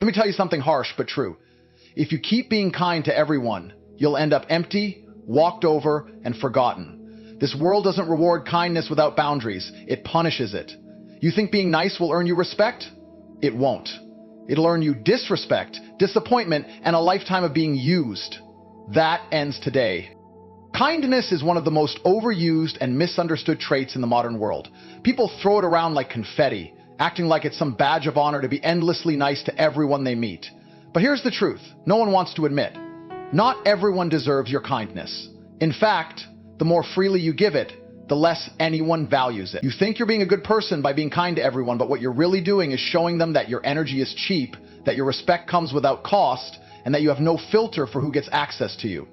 Let me tell you something harsh but true. If you keep being kind to everyone, you'll end up empty, walked over, and forgotten. This world doesn't reward kindness without boundaries. It punishes it. You think being nice will earn you respect? It won't. It'll earn you disrespect, disappointment, and a lifetime of being used. That ends today. Kindness is one of the most overused and misunderstood traits in the modern world. People throw it around like confetti, acting like it's some badge of honor to be endlessly nice to everyone they meet. But here's the truth no one wants to admit. Not everyone deserves your kindness. In fact, the more freely you give it, the less anyone values it. You think you're being a good person by being kind to everyone, but what you're really doing is showing them that your energy is cheap, that your respect comes without cost, and that you have no filter for who gets access to you.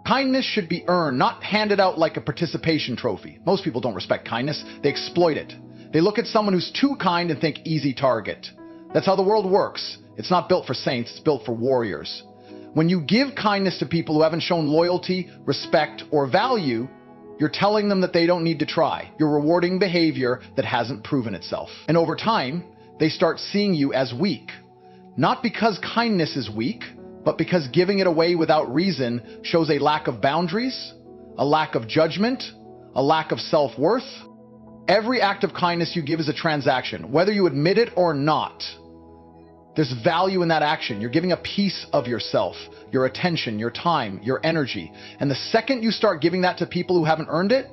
Kindness should be earned, not handed out like a participation trophy. Most people don't respect kindness, they exploit it. They look at someone who's too kind and think easy target. That's how the world works. It's not built for saints, it's built for warriors. When you give kindness to people who haven't shown loyalty, respect, or value, you're telling them that they don't need to try. You're rewarding behavior that hasn't proven itself. And over time, they start seeing you as weak. Not because kindness is weak, but because giving it away without reason shows a lack of boundaries, a lack of judgment, a lack of self-worth. Every act of kindness you give is a transaction, whether you admit it or not. There's value in that action. You're giving a piece of yourself, your attention, your time, your energy. And the second you start giving that to people who haven't earned it,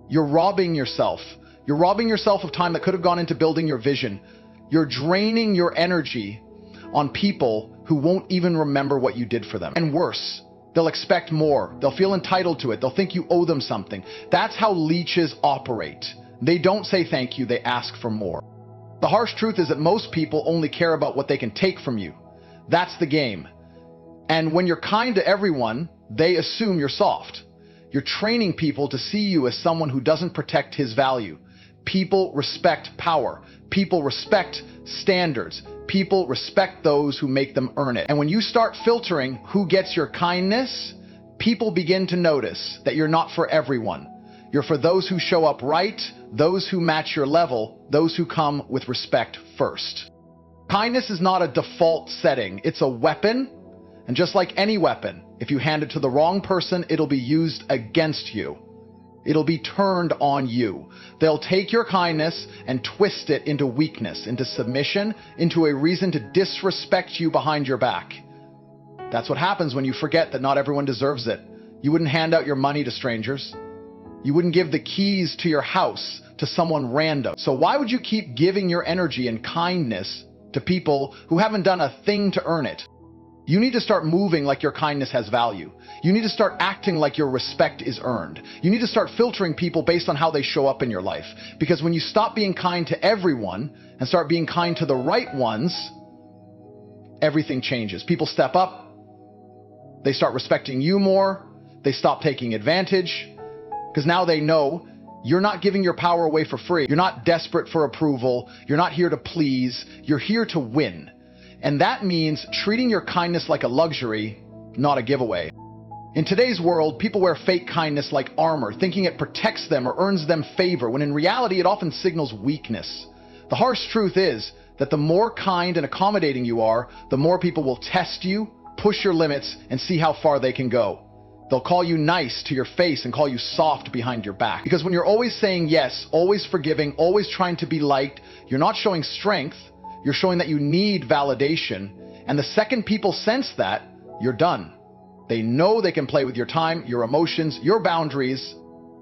you're robbing yourself. You're robbing yourself of time that could have gone into building your vision. You're draining your energy on people who won't even remember what you did for them. And worse, they'll expect more. They'll feel entitled to it. They'll think you owe them something. That's how leeches operate. They don't say thank you, they ask for more. The harsh truth is that most people only care about what they can take from you. That's the game. And when you're kind to everyone, they assume you're soft. You're training people to see you as someone who doesn't protect his value. People respect power. People respect standards. People respect those who make them earn it. And when you start filtering who gets your kindness, people begin to notice that you're not for everyone. You're for those who show up right, those who match your level, those who come with respect first. Kindness is not a default setting, it's a weapon. And just like any weapon, if you hand it to the wrong person, it'll be used against you. It'll be turned on you. They'll take your kindness and twist it into weakness, into submission, into a reason to disrespect you behind your back. That's what happens when you forget that not everyone deserves it. You wouldn't hand out your money to strangers. You wouldn't give the keys to your house to someone random. So why would you keep giving your energy and kindness to people who haven't done a thing to earn it? You need to start moving like your kindness has value. You need to start acting like your respect is earned. You need to start filtering people based on how they show up in your life. Because when you stop being kind to everyone and start being kind to the right ones, everything changes. People step up. They start respecting you more. They stop taking advantage. Because now they know you're not giving your power away for free. You're not desperate for approval. You're not here to please. You're here to win. And that means treating your kindness like a luxury, not a giveaway. In today's world, people wear fake kindness like armor, thinking it protects them or earns them favor, when in reality it often signals weakness. The harsh truth is that the more kind and accommodating you are, the more people will test you, push your limits, and see how far they can go. They'll call you nice to your face and call you soft behind your back. Because when you're always saying yes, always forgiving, always trying to be liked, you're not showing strength, you're showing that you need validation. And the second people sense that, you're done. They know they can play with your time, your emotions, your boundaries,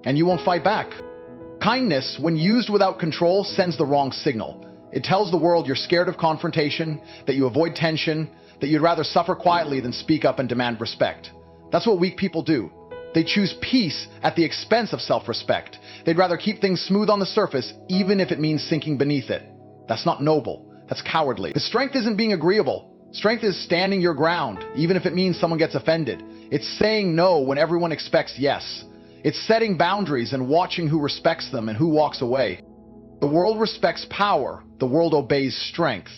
and you won't fight back. Kindness, when used without control, sends the wrong signal. It tells the world you're scared of confrontation, that you avoid tension, that you'd rather suffer quietly than speak up and demand respect. That's what weak people do. They choose peace at the expense of self-respect. They'd rather keep things smooth on the surface, even if it means sinking beneath it. That's not noble. That's cowardly. The strength isn't being agreeable. Strength is standing your ground, even if it means someone gets offended. It's saying no when everyone expects yes. It's setting boundaries and watching who respects them and who walks away. The world respects power. The world obeys strength.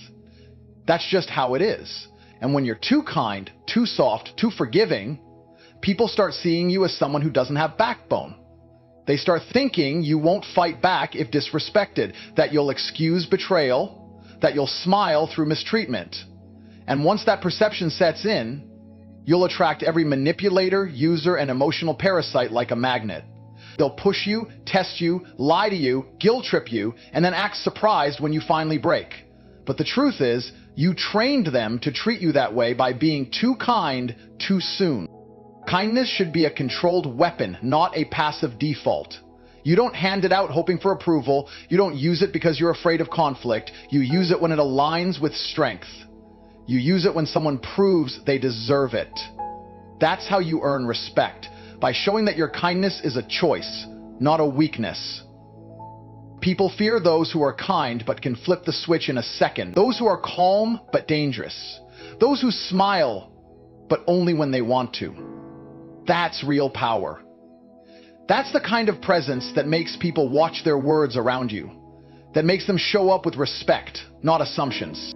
That's just how it is. And when you're too kind, too soft, too forgiving, people start seeing you as someone who doesn't have backbone. They start thinking you won't fight back if disrespected, that you'll excuse betrayal, that you'll smile through mistreatment. And once that perception sets in, you'll attract every manipulator, user, and emotional parasite like a magnet. They'll push you, test you, lie to you, guilt trip you, and then act surprised when you finally break. But the truth is, you trained them to treat you that way by being too kind too soon. Kindness should be a controlled weapon, not a passive default. You don't hand it out hoping for approval. You don't use it because you're afraid of conflict. You use it when it aligns with strength. You use it when someone proves they deserve it. That's how you earn respect, by showing that your kindness is a choice, not a weakness. People fear those who are kind but can flip the switch in a second. Those who are calm but dangerous. Those who smile but only when they want to. That's real power. That's the kind of presence that makes people watch their words around you, that makes them show up with respect, not assumptions.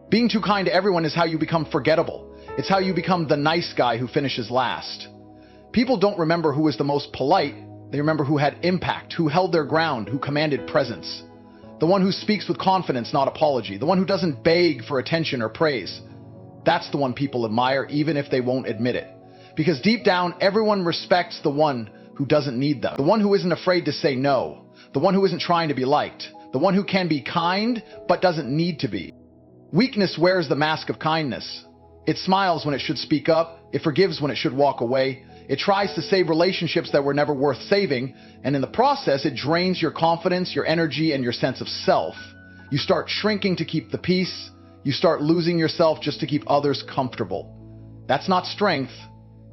Being too kind to everyone is how you become forgettable. It's how you become the nice guy who finishes last. People don't remember who was the most polite. They remember who had impact, who held their ground, who commanded presence. The one who speaks with confidence, not apology. The one who doesn't beg for attention or praise. That's the one people admire, even if they won't admit it. Because deep down, everyone respects the one who doesn't need them. The one who isn't afraid to say no. The one who isn't trying to be liked. The one who can be kind, but doesn't need to be. Weakness wears the mask of kindness. It smiles when it should speak up. It forgives when it should walk away. It tries to save relationships that were never worth saving. And in the process, it drains your confidence, your energy, and your sense of self. You start shrinking to keep the peace. You start losing yourself just to keep others comfortable. That's not strength.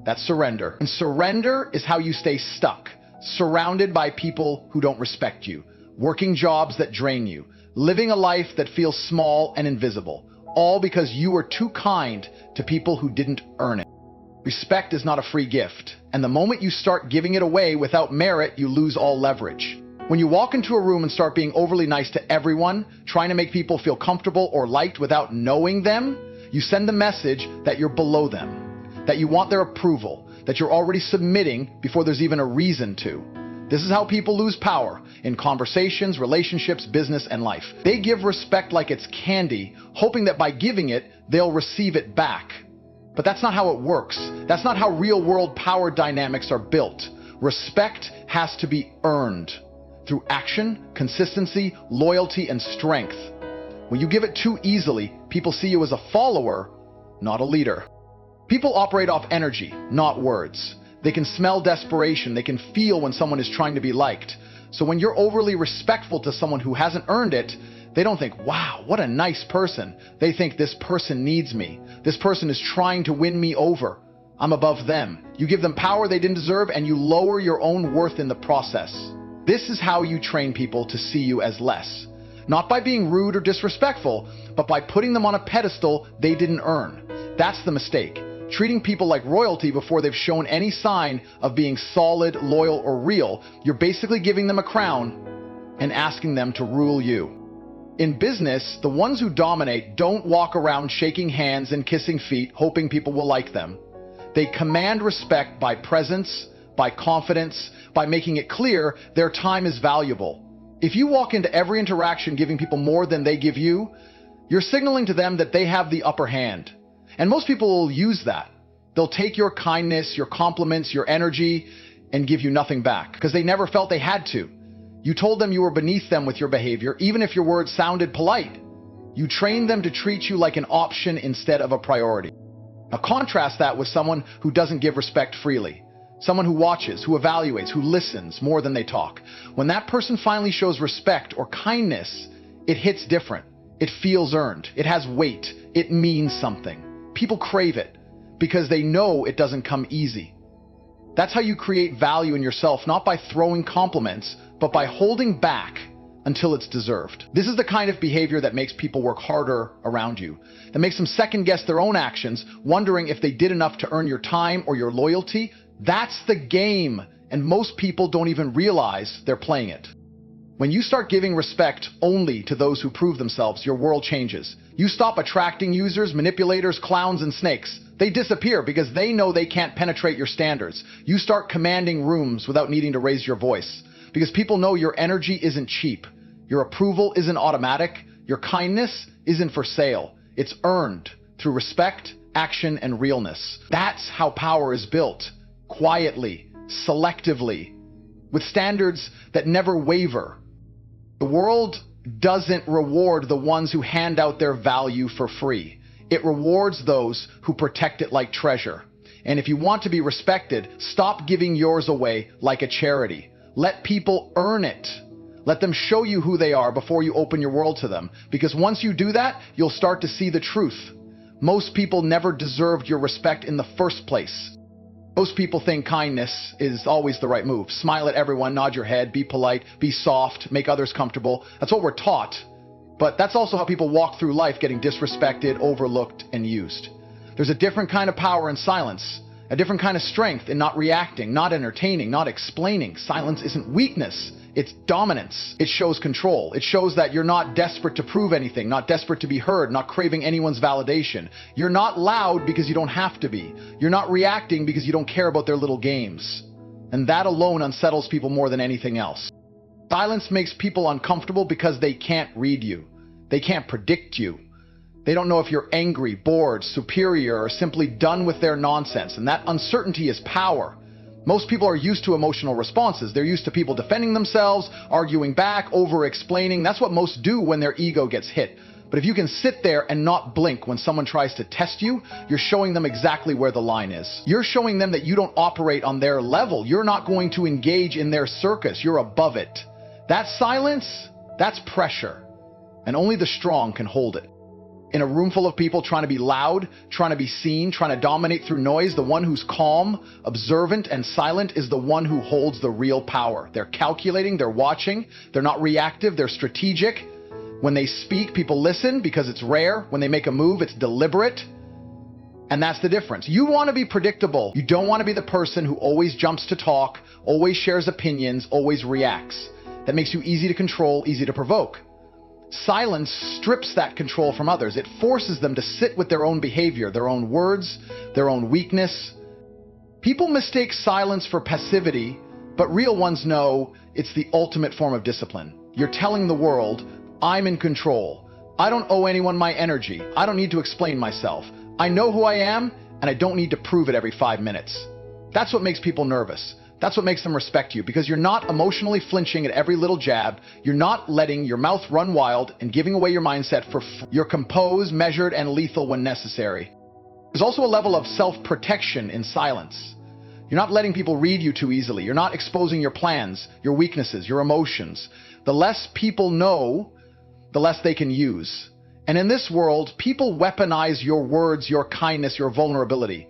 That's surrender. And surrender is how you stay stuck, surrounded by people who don't respect you, working jobs that drain you, living a life that feels small and invisible, all because you were too kind to people who didn't earn it. Respect is not a free gift, and the moment you start giving it away without merit, you lose all leverage. When you walk into a room and start being overly nice to everyone, trying to make people feel comfortable or liked without knowing them, you send the message that you're below them, that you want their approval, that you're already submitting before there's even a reason to. This is how people lose power in conversations, relationships, business, and life. They give respect like it's candy, hoping that by giving it, they'll receive it back. But that's not how it works. That's not how real-world power dynamics are built. Respect has to be earned through action, consistency, loyalty, and strength. When you give it too easily, people see you as a follower, not a leader. People operate off energy, not words. They can smell desperation. They can feel when someone is trying to be liked. So when you're overly respectful to someone who hasn't earned it, they don't think, wow, what a nice person. They think, this person needs me. This person is trying to win me over. I'm above them. You give them power they didn't deserve, and you lower your own worth in the process. This is how you train people to see you as less. Not by being rude or disrespectful, but by putting them on a pedestal they didn't earn. That's the mistake. Treating people like royalty before they've shown any sign of being solid, loyal, or real. You're basically giving them a crown and asking them to rule you. In business, the ones who dominate don't walk around shaking hands and kissing feet, hoping people will like them. They command respect by presence, by confidence, by making it clear their time is valuable. If you walk into every interaction giving people more than they give you, you're signaling to them that they have the upper hand. And most people will use that. They'll take your kindness, your compliments, your energy, and give you nothing back, because they never felt they had to. You told them you were beneath them with your behavior, even if your words sounded polite. You trained them to treat you like an option instead of a priority. Now contrast that with someone who doesn't give respect freely. Someone who watches, who evaluates, who listens more than they talk. When that person finally shows respect or kindness, it hits different. It feels earned. It has weight. It means something. People crave it because they know it doesn't come easy. That's how you create value in yourself, not by throwing compliments, but by holding back until it's deserved. This is the kind of behavior that makes people work harder around you, that makes them second guess their own actions, wondering if they did enough to earn your time or your loyalty. That's the game, and most people don't even realize they're playing it. When you start giving respect only to those who prove themselves, your world changes. You stop attracting users, manipulators, clowns, and snakes. They disappear because they know they can't penetrate your standards. You start commanding rooms without needing to raise your voice, because people know your energy isn't cheap. Your approval isn't automatic. Your kindness isn't for sale. It's earned through respect, action, and realness. That's how power is built. Quietly, selectively, with standards that never waver. The world doesn't reward the ones who hand out their value for free. It rewards those who protect it like treasure. And if you want to be respected, stop giving yours away like a charity. Let people earn it. Let them show you who they are before you open your world to them. Because once you do that, you'll start to see the truth. Most people never deserved your respect in the first place. Most people think kindness is always the right move. Smile at everyone, nod your head, be polite, be soft, make others comfortable. That's what we're taught. But that's also how people walk through life, getting disrespected, overlooked, and used. There's a different kind of power in silence, a different kind of strength in not reacting, not entertaining, not explaining. Silence isn't weakness, it's dominance. It shows control. It shows that you're not desperate to prove anything, not desperate to be heard, not craving anyone's validation. You're not loud because you don't have to be. You're not reacting because you don't care about their little games. And that alone unsettles people more than anything else. Silence makes people uncomfortable because they can't read you. They can't predict you. They don't know if you're angry, bored, superior, or simply done with their nonsense. And that uncertainty is power. Most people are used to emotional responses. They're used to people defending themselves, arguing back, over-explaining. That's what most do when their ego gets hit. But if you can sit there and not blink when someone tries to test you, you're showing them exactly where the line is. You're showing them that you don't operate on their level. You're not going to engage in their circus. You're above it. That silence, that's pressure. And only the strong can hold it. In a room full of people trying to be loud, trying to be seen, trying to dominate through noise, the one who's calm, observant, and silent is the one who holds the real power. They're calculating, they're watching, they're not reactive, they're strategic. When they speak, people listen because it's rare. When they make a move, it's deliberate. And that's the difference. You want to be predictable. You don't want to be the person who always jumps to talk, always shares opinions, always reacts. That makes you easy to control, easy to provoke. Silence strips that control from others. It forces them to sit with their own behavior, their own words, their own weakness. People mistake silence for passivity, but real ones know it's the ultimate form of discipline. You're telling the world, I'm in control. I don't owe anyone my energy. I don't need to explain myself. I know who I am, and I don't need to prove it every 5 minutes. That's what makes people nervous. That's what makes them respect you, because you're not emotionally flinching at every little jab. You're not letting your mouth run wild and giving away your mindset for You're composed, measured, and lethal when necessary. There's also a level of self-protection in silence. You're not letting people read you too easily. You're not exposing your plans, your weaknesses, your emotions. The less people know, the less they can use. And in this world, people weaponize your words, your kindness, your vulnerability.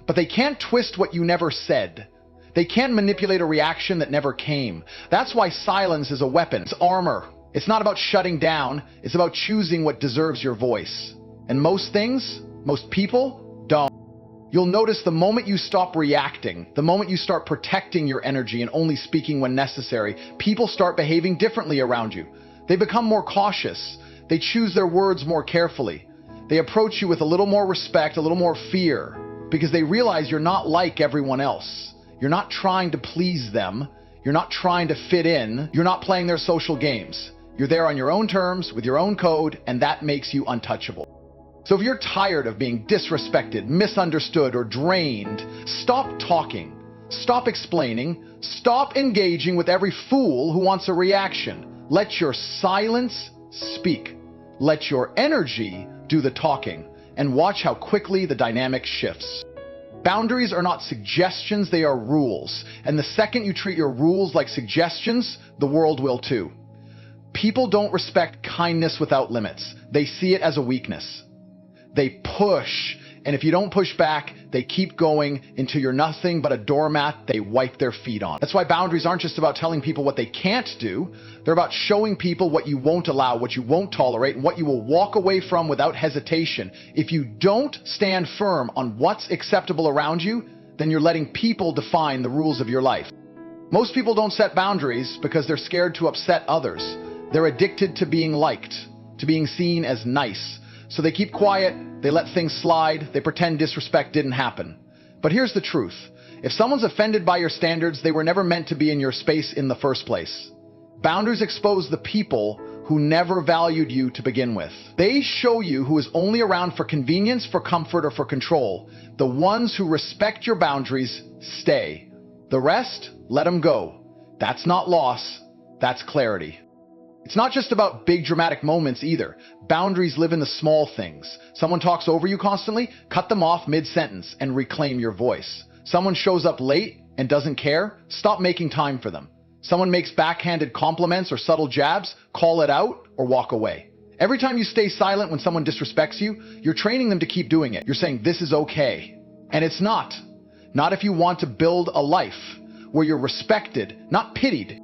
But they can't twist what you never said. They can't manipulate a reaction that never came. That's why silence is a weapon. It's armor. It's not about shutting down. It's about choosing what deserves your voice. And most things, most people, don't. You'll notice the moment you stop reacting, the moment you start protecting your energy and only speaking when necessary, people start behaving differently around you. They become more cautious. They choose their words more carefully. They approach you with a little more respect, a little more fear, because they realize you're not like everyone else. You're not trying to please them. You're not trying to fit in. You're not playing their social games. You're there on your own terms, with your own code, and that makes you untouchable. So if you're tired of being disrespected, misunderstood, or drained, stop talking. Stop explaining. Stop engaging with every fool who wants a reaction. Let your silence speak. Let your energy do the talking, and watch how quickly the dynamic shifts. Boundaries are not suggestions, they are rules. And the second you treat your rules like suggestions, the world will too. People don't respect kindness without limits. They see it as a weakness. They push, and if you don't push back, they keep going until you're nothing but a doormat they wipe their feet on. That's why boundaries aren't just about telling people what they can't do. They're about showing people what you won't allow, what you won't tolerate, and what you will walk away from without hesitation. If you don't stand firm on what's acceptable around you, then you're letting people define the rules of your life. Most people don't set boundaries because they're scared to upset others. They're addicted to being liked, to being seen as nice. So they keep quiet, they let things slide, they pretend disrespect didn't happen. But here's the truth. If someone's offended by your standards, they were never meant to be in your space in the first place. Boundaries expose the people who never valued you to begin with. They show you who is only around for convenience, for comfort, or for control. The ones who respect your boundaries stay. The rest, let them go. That's not loss, that's clarity. It's not just about big dramatic moments either. Boundaries live in the small things. Someone talks over you constantly, cut them off mid-sentence and reclaim your voice. Someone shows up late and doesn't care, stop making time for them. Someone makes backhanded compliments or subtle jabs, call it out or walk away. Every time you stay silent when someone disrespects you, you're training them to keep doing it. You're saying this is okay. And it's not. Not if you want to build a life where you're respected, not pitied.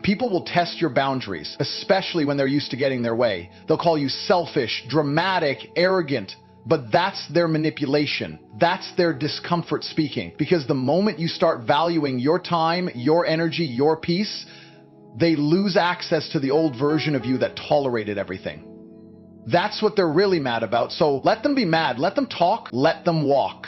People will test your boundaries, especially when they're used to getting their way. They'll call you selfish, dramatic, arrogant, but that's their manipulation. That's their discomfort speaking. Because the moment you start valuing your time, your energy, your peace, they lose access to the old version of you that tolerated everything. That's what they're really mad about. So let them be mad, let them talk, let them walk.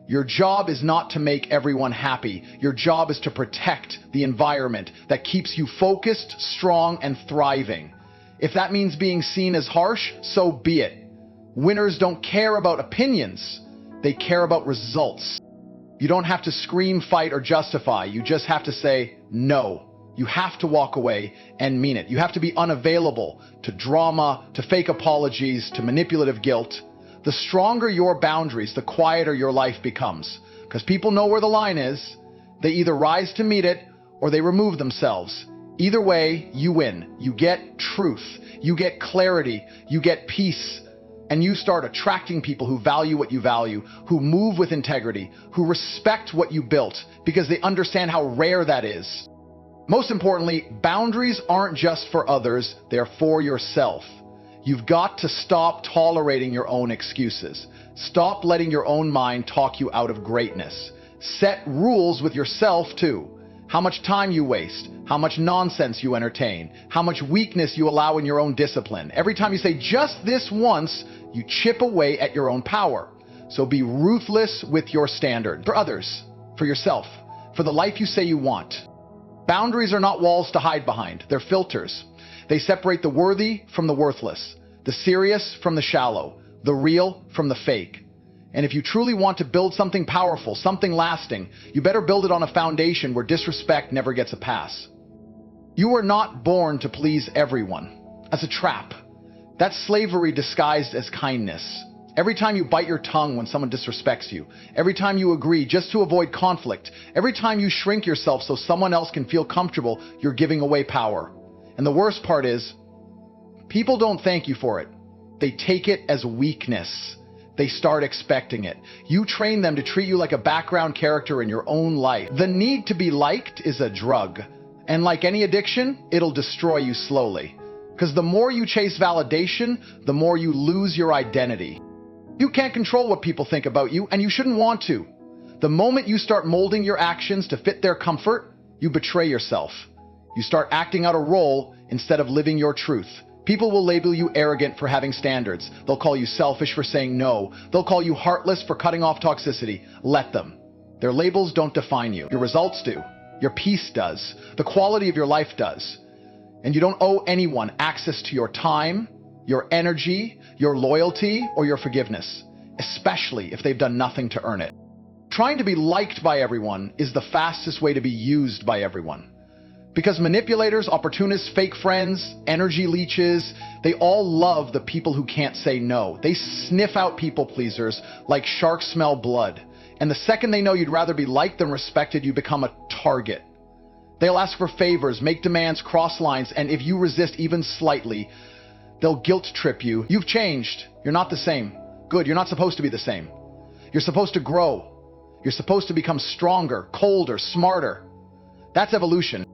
Your job is not to make everyone happy. Your job is to protect the environment that keeps you focused, strong, and thriving. If that means being seen as harsh, so be it. Winners don't care about opinions. They care about results. You don't have to scream, fight, or justify. You just have to say no. You have to walk away and mean it. You have to be unavailable to drama, to fake apologies, to manipulative guilt. The stronger your boundaries, the quieter your life becomes. Because people know where the line is. They either rise to meet it or they remove themselves. Either way, you win. You get truth. You get clarity. You get peace. And you start attracting people who value what you value, who move with integrity, who respect what you built because they understand how rare that is. Most importantly, boundaries aren't just for others, they're for yourself. You've got to stop tolerating your own excuses. Stop letting your own mind talk you out of greatness. Set rules with yourself too. How much time you waste, how much nonsense you entertain, how much weakness you allow in your own discipline. Every time you say just this once, you chip away at your own power. So be ruthless with your standard. For others, for yourself, for the life you say you want. Boundaries are not walls to hide behind. They're filters. They separate the worthy from the worthless, the serious from the shallow, the real from the fake. And if you truly want to build something powerful, something lasting, you better build it on a foundation where disrespect never gets a pass. You were not born to please everyone. That's a trap. That's slavery disguised as kindness. Every time you bite your tongue when someone disrespects you, every time you agree just to avoid conflict, every time you shrink yourself so someone else can feel comfortable, you're giving away power. And the worst part is, people don't thank you for it. They take it as weakness. They start expecting it. You train them to treat you like a background character in your own life. The need to be liked is a drug. And like any addiction, it'll destroy you slowly. Because the more you chase validation, the more you lose your identity. You can't control what people think about you, and you shouldn't want to. The moment you start molding your actions to fit their comfort, you betray yourself. You start acting out a role instead of living your truth. People will label you arrogant for having standards. They'll call you selfish for saying no. They'll call you heartless for cutting off toxicity. Let them. Their labels don't define you. Your results do. Your peace does. The quality of your life does. And you don't owe anyone access to your time, your energy, your loyalty, or your forgiveness, especially if they've done nothing to earn it. Trying to be liked by everyone is the fastest way to be used by everyone. Because manipulators, opportunists, fake friends, energy leeches, they all love the people who can't say no. They sniff out people pleasers like sharks smell blood. And the second they know you'd rather be liked than respected, you become a target. They'll ask for favors, make demands, cross lines, and if you resist even slightly, they'll guilt trip you. You've changed. You're not the same. Good, you're not supposed to be the same. You're supposed to grow. You're supposed to become stronger, colder, smarter. That's evolution.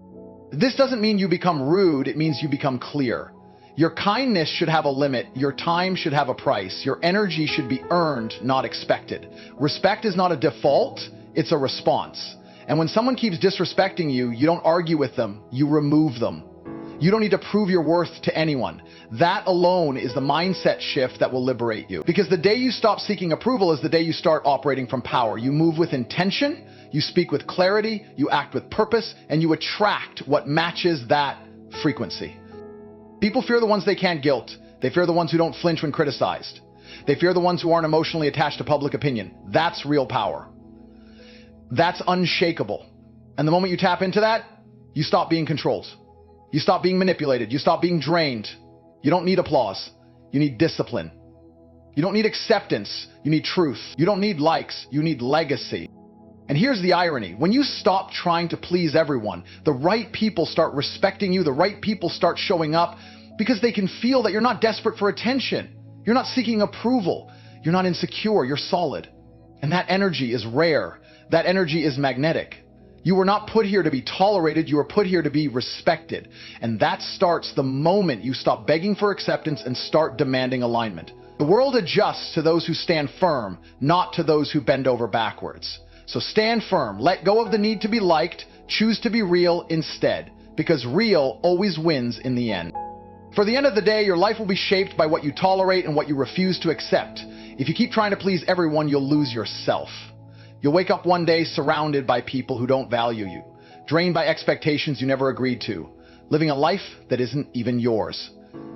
This doesn't mean you become rude, it means you become clear. Your kindness should have a limit, your time should have a price, your energy should be earned, not expected. Respect is not a default, it's a response. And when someone keeps disrespecting you, you don't argue with them, you remove them. You don't need to prove your worth to anyone. That alone is the mindset shift that will liberate you. Because the day you stop seeking approval is the day you start operating from power. You move with intention, you speak with clarity, you act with purpose, and you attract what matches that frequency. People fear the ones they can't guilt. They fear the ones who don't flinch when criticized. They fear the ones who aren't emotionally attached to public opinion. That's real power. That's unshakable. And the moment you tap into that, you stop being controlled. You stop being manipulated. You stop being drained. You don't need applause. You need discipline. You don't need acceptance. You need truth. You don't need likes. You need legacy. And here's the irony. When you stop trying to please everyone, the right people start respecting you. The right people start showing up because they can feel that you're not desperate for attention. You're not seeking approval. You're not insecure. You're solid. And that energy is rare. That energy is magnetic. You were not put here to be tolerated. You were put here to be respected. And that starts the moment you stop begging for acceptance and start demanding alignment. The world adjusts to those who stand firm, not to those who bend over backwards. So stand firm. Let go of the need to be liked. Choose to be real instead, because real always wins in the end. For the end of the day, your life will be shaped by what you tolerate and what you refuse to accept. If you keep trying to please everyone, you'll lose yourself. You'll wake up one day surrounded by people who don't value you, drained by expectations you never agreed to, living a life that isn't even yours.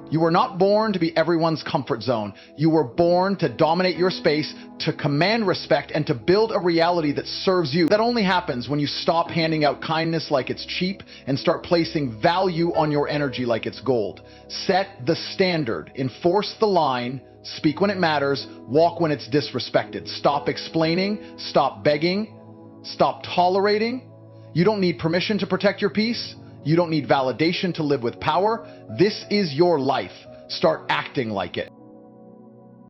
You were not born to be everyone's comfort zone. You were born to dominate your space, to command respect, and to build a reality that serves you. That only happens when you stop handing out kindness like it's cheap and start placing value on your energy like it's gold. Set the standard, enforce the line, speak when it matters, walk when it's disrespected. Stop explaining, stop begging, stop tolerating. You don't need permission to protect your peace. You don't need validation to live with power. This is your life. Start acting like it.